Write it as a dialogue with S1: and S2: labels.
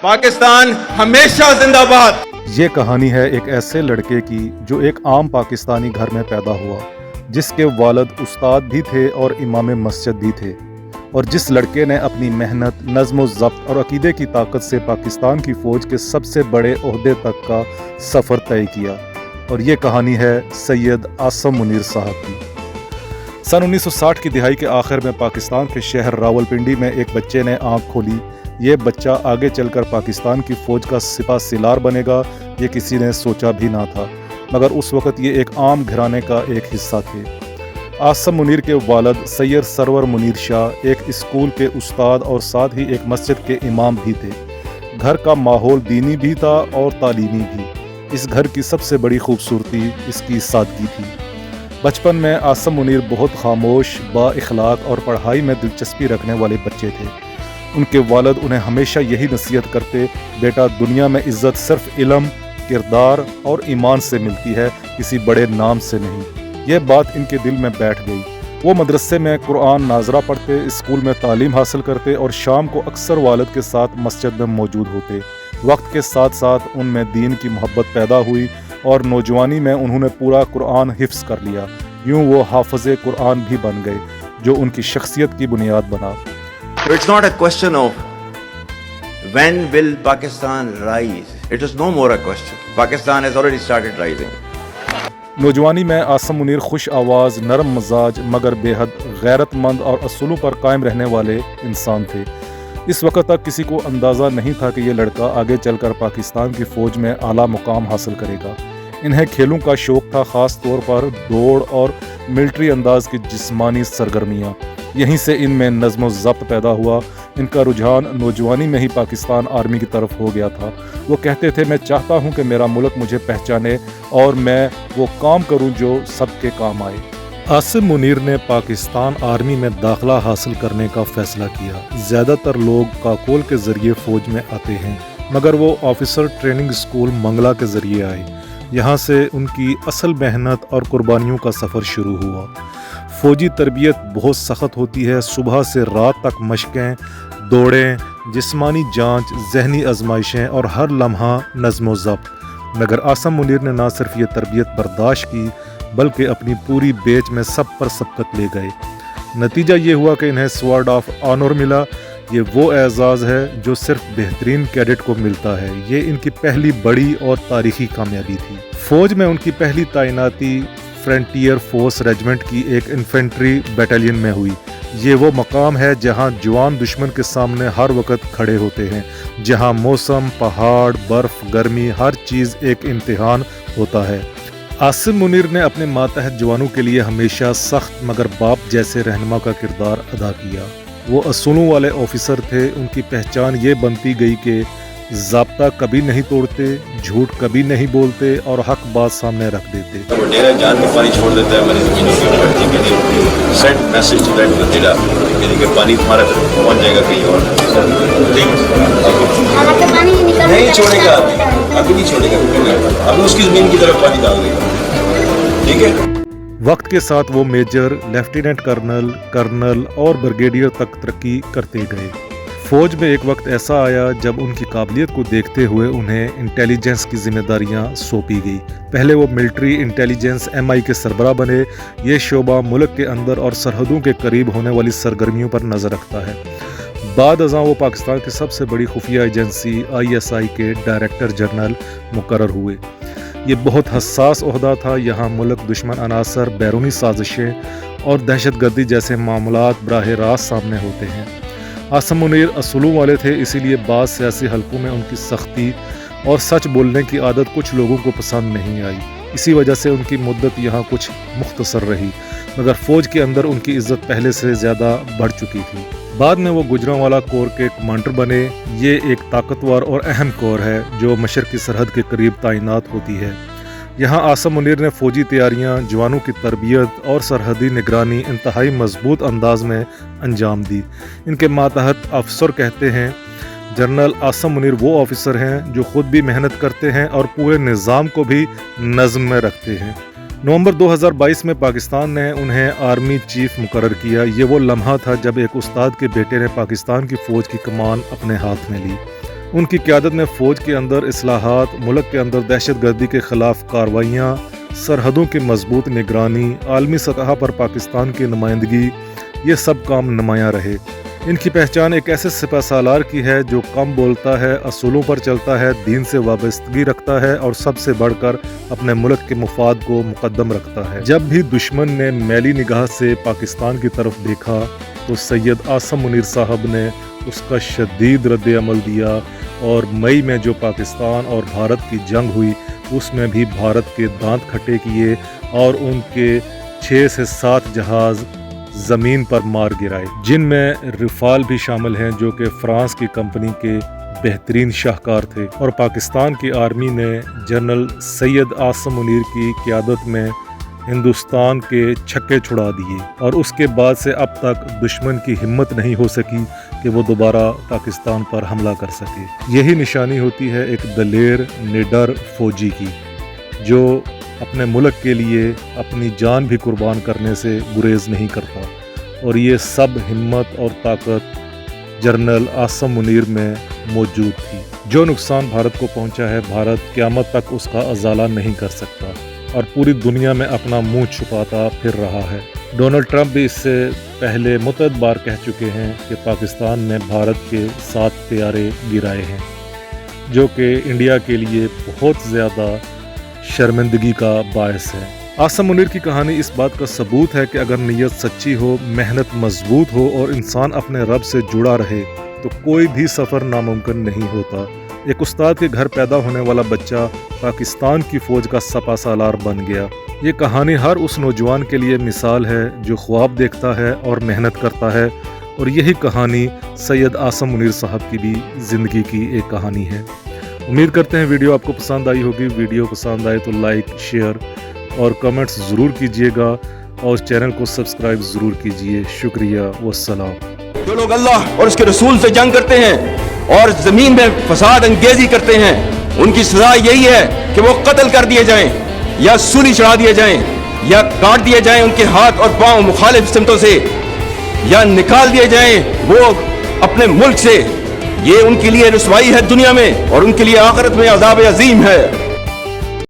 S1: पाकिस्तान हमेशा जिंदाबाद।
S2: ये कहानी है एक ऐसे लड़के की जो एक आम पाकिस्तानी घर में पैदा हुआ, जिसके वालिद उस्ताद भी थे और इमाम मस्जिद भी थे, और जिस लड़के ने अपनी मेहनत, नज़्म ज़ब्त और अकीदे की ताकत से पाकिस्तान की फ़ौज के सबसे बड़े ओहदे तक का सफ़र तय किया। और ये कहानी है सैयद आसम मुनीर साहब की। सन 1960 की दिहाई के आखिर में पाकिस्तान के शहर रावलपिंडी में एक बच्चे ने आँख खोली। ये बच्चा आगे चलकर पाकिस्तान की फ़ौज का सिपा सिलार बनेगा, ये किसी ने सोचा भी ना था, मगर उस वक़्त ये एक आम घराने का एक हिस्सा थे। आसम मुनीर के वालिद सैयद सरवर मुनीर शाह एक स्कूल के उस्ताद और साथ ही एक मस्जिद के इमाम भी थे। घर का माहौल दीनी भी था और तालीमी भी। इस घर की सबसे बड़ी खूबसूरती इसकी सादगी थी। बचपन में आसम मुनीर बहुत खामोश, बाइखलाक और पढ़ाई में दिलचस्पी रखने वाले बच्चे थे। उनके वालिद उन्हें हमेशा यही नसीहत करते, बेटा दुनिया में इज़्ज़त सिर्फ इल्म, किरदार और ईमान से मिलती है, किसी बड़े नाम से नहीं। यह बात इनके दिल में बैठ गई। वो मदरसे में कुरान नाजरा पढ़ते, स्कूल में तालीम हासिल करते और शाम को अक्सर वालिद के साथ मस्जिद में मौजूद होते। वक्त के साथ साथ उनमें दीन की मोहब्बत पैदा हुई और नौजवानी में उन्होंने पूरा कुरान हिफ्ज़ कर लिया। यूँ वो हाफ़िज़े कुरान भी बन गए, जो उनकी शख्सियत की बुनियाद बना।
S1: It's not a question of when will Pakistan rise. It is no more a question. Pakistan has already started rising.
S2: नौजवानी में आसम मुनीर खुश आवाज़, नरम मजाज मगर बेहद गैरतमंद और असूलों पर कायम रहने वाले इंसान थे। इस वक्त तक किसी को अंदाज़ा नहीं था कि ये लड़का आगे चलकर पाकिस्तान की फ़ौज में आला मुकाम हासिल करेगा। इन्हें खेलों का शौक़ था, ख़ास तौर पर दौड़ और मिलिट्री अंदाज की जिस्मानी सरगर्मियाँ। यहीं से इनमें नज़्म ज़ब्त पैदा हुआ। इनका रुझान नौजवानी में ही पाकिस्तान आर्मी की तरफ हो गया था। वो कहते थे, मैं चाहता हूँ कि मेरा मुल्क मुझे पहचाने और मैं वो काम करूँ जो सबके काम आए। आसिम मुनीर ने पाकिस्तान आर्मी में दाखिला हासिल करने का फ़ैसला किया। ज़्यादातर लोग काकोल के ज़रिए फ़ौज में आते हैं, मगर वो ऑफिसर ट्रेनिंग स्कूल मंगला के ज़रिए आए। यहाँ से उनकी असल मेहनत और कुर्बानियों का सफ़र शुरू हुआ। फ़ौजी तरबियत बहुत सख्त होती है। सुबह से रात तक मशक़ें, दौड़ें, जिस्मानी जांच, ज़हनी आजमाइशें और हर लम्हा नज़्म ज़ब्त। मगर आसम मुनीर ने ना सिर्फ ये तरबियत बर्दाश्त की, बल्कि अपनी पूरी बेच में सब पर सबकत ले गए। नतीजा ये हुआ कि इन्हें स्वॉर्ड ऑफ ऑनर मिला। ये वो एजाज़ है जो सिर्फ बेहतरीन कैडेट को मिलता है। ये इनकी पहली बड़ी और तारीख़ी कामयाबी थी। फ़ौज में उनकी पहली तैनाती फ्रंटियर फोर्स रेजिमेंट की एक इन्फेंट्री बटालियन में हुई। ये वो मकाम है जहां जवान दुश्मन के सामने हर वक्त खड़े होते हैं, जहां मौसम, पहाड़, बर्फ़, गर्मी, हर चीज़ एक इम्तिहान होता है। आसिम मुनीर ने अपने मातहत जवानों के लिए हमेशा सख्त मगर बाप जैसे रहनुमा का किरदार अदा किया। वो असूलों वाले ऑफिसर थे। उनकी पहचान ये बनती गई कि ज़ाब्ता कभी नहीं तोड़ते, झूठ कभी नहीं बोलते और हक बात सामने रख देते।
S3: वो डेरा जान के पानी छोड़ देता है, हमारी ज़मीनों की धरती के लिए सेंड मैसेज टू दैट डेरा कि पानी तुम्हारा पहुंच जाएगा कहीं और। नहीं छोड़ेगा, अभी नहीं छोड़ेगा, अभी उसकी ज़मीन की तरफ पानी डाल देगा। ठीक है।
S2: वक्त के साथ वो मेजर, लेफ्टिनेंट कर्नल और ब्रिगेडियर तक तरक्की करते गए। फ़ौज में एक वक्त ऐसा आया जब उनकी काबिलियत को देखते हुए उन्हें इंटेलिजेंस की जिम्मेदारियां सौंपी गई। पहले वो मिलिट्री इंटेलिजेंस MI के सरबराह बने। ये शोबा मुल्क के अंदर और सरहदों के करीब होने वाली सरगर्मियों पर नज़र रखता है। बाद अज़ां वो पाकिस्तान की सबसे बड़ी खुफिया एजेंसी ISI के डायरेक्टर जनरल मुकर्रर हुए। ये बहुत हसास ओहदा था। यहाँ मुल्क दुश्मन अनासर, बैरूनी साजिशें और दहशतगर्दी जैसे मामलात बराह रास्त सामने होते हैं। आसम मुनीर असूलों वाले थे, इसीलिए बाद सियासी हलकों में उनकी सख्ती और सच बोलने की आदत कुछ लोगों को पसंद नहीं आई। इसी वजह से उनकी मुद्दत यहाँ कुछ मुख्तसर रही, मगर फ़ौज के अंदर उनकी इज़्ज़त पहले से ज़्यादा बढ़ चुकी थी। बाद में वो गुजरांवाला कोर के कमांडर बने। ये एक ताकतवर और अहम कोर है जो मशरक़ी सरहद के करीब तैनात होती है। यहाँ आसम मुनीर ने फ़ौजी तैयारियाँ, जवानों की तरबियत और सरहदी निगरानी इंतहाई मजबूत अंदाज में अंजाम दी। इनके मातहत अफसर कहते हैं, जनरल आसम मुनीर वो ऑफिसर हैं जो ख़ुद भी मेहनत करते हैं और पूरे निज़ाम को भी नज़्म में रखते हैं। नवंबर 2022 में पाकिस्तान ने उन्हें आर्मी चीफ मुकर्रर किया। ये वो लम्हा था जब एक उस्ताद के बेटे ने पाकिस्तान की फ़ौज की कमान अपने हाथ में ली। ان کی قیادت میں فوج کے اندر اصلاحات، ملک کے اندر دہشت گردی کے خلاف کارروائیاں، سرحدوں کی مضبوط نگرانی، عالمی سطح پر پاکستان کی نمائندگی، یہ سب کام نمایاں رہے۔ ان کی پہچان ایک ایسے سپہ سالار کی ہے جو کم بولتا ہے، اصولوں پر چلتا ہے، دین سے وابستگی رکھتا ہے اور سب سے بڑھ کر اپنے ملک کے مفاد کو مقدم رکھتا ہے۔ جب بھی دشمن نے میلی نگاہ سے پاکستان کی طرف دیکھا تو سید عاصم منیر صاحب نے اس کا شدید رد عمل دیا، اور مئی میں جو پاکستان اور بھارت کی جنگ ہوئی اس میں بھی بھارت کے دانت کھٹے کیے اور ان کے 6 سے 7 جہاز زمین پر مار گرائے، جن میں رفال بھی شامل ہیں جو کہ فرانس کی کمپنی کے بہترین شاہکار تھے، اور پاکستان کی آرمی نے جنرل سید عاصم منیر کی قیادت میں ہندوستان کے چھکے چھڑا دیے، اور اس کے بعد سے اب تک دشمن کی ہمت نہیں ہو سکی کہ وہ دوبارہ پاکستان پر حملہ کر سکے۔ یہی نشانی ہوتی ہے ایک دلیر نڈر فوجی کی، جو اپنے ملک کے لیے اپنی جان بھی قربان کرنے سے گریز نہیں کرتا، اور یہ سب ہمت اور طاقت جنرل عاصم منیر میں موجود تھی۔ جو نقصان بھارت کو پہنچا ہے، بھارت قیامت تک اس کا ازالہ نہیں کر سکتا اور پوری دنیا میں اپنا منہ چھپاتا پھر رہا ہے۔ ڈونلڈ ٹرمپ بھی اس سے پہلے متعدد بار کہہ چکے ہیں کہ پاکستان نے بھارت کے 7 طیارے گرائے ہیں، جو کہ انڈیا کے لیے بہت زیادہ شرمندگی کا باعث ہے۔ عاصم منیر کی کہانی اس بات کا ثبوت ہے کہ اگر نیت سچی ہو، محنت مضبوط ہو اور انسان اپنے رب سے جڑا رہے تو کوئی بھی سفر ناممکن نہیں ہوتا۔ ایک استاد کے گھر پیدا ہونے والا بچہ پاکستان کی فوج کا سپہ سالار بن گیا۔ یہ کہانی ہر اس نوجوان کے لیے مثال ہے جو خواب دیکھتا ہے اور محنت کرتا ہے، اور یہی کہانی سید عاصم منیر صاحب کی بھی زندگی کی ایک کہانی ہے۔ امید کرتے ہیں ویڈیو آپ کو پسند آئی ہوگی۔ ویڈیو پسند آئے تو لائک، شیئر اور کمنٹس ضرور کیجیے گا، اور چینل کو سبسکرائب ضرور کیجیے۔ شکریہ، والسلام۔
S4: جو لوگ اللہ اور اس کے رسول سے جنگ کرتے ہیں اور زمین میں فساد انگیزی کرتے ہیں، ان کی سزا یہی ہے کہ وہ قتل کر دیے جائیں، یا سولی چڑھا دیے جائیں، یا کاٹ دیے جائیں ان کے ہاتھ اور پاؤں مخالف سمتوں سے، یا نکال دیے جائیں وہ اپنے ملک سے۔ یہ ان کے لیے رسوائی ہے دنیا میں، اور ان کے لیے آخرت میں عذاب عظیم ہے۔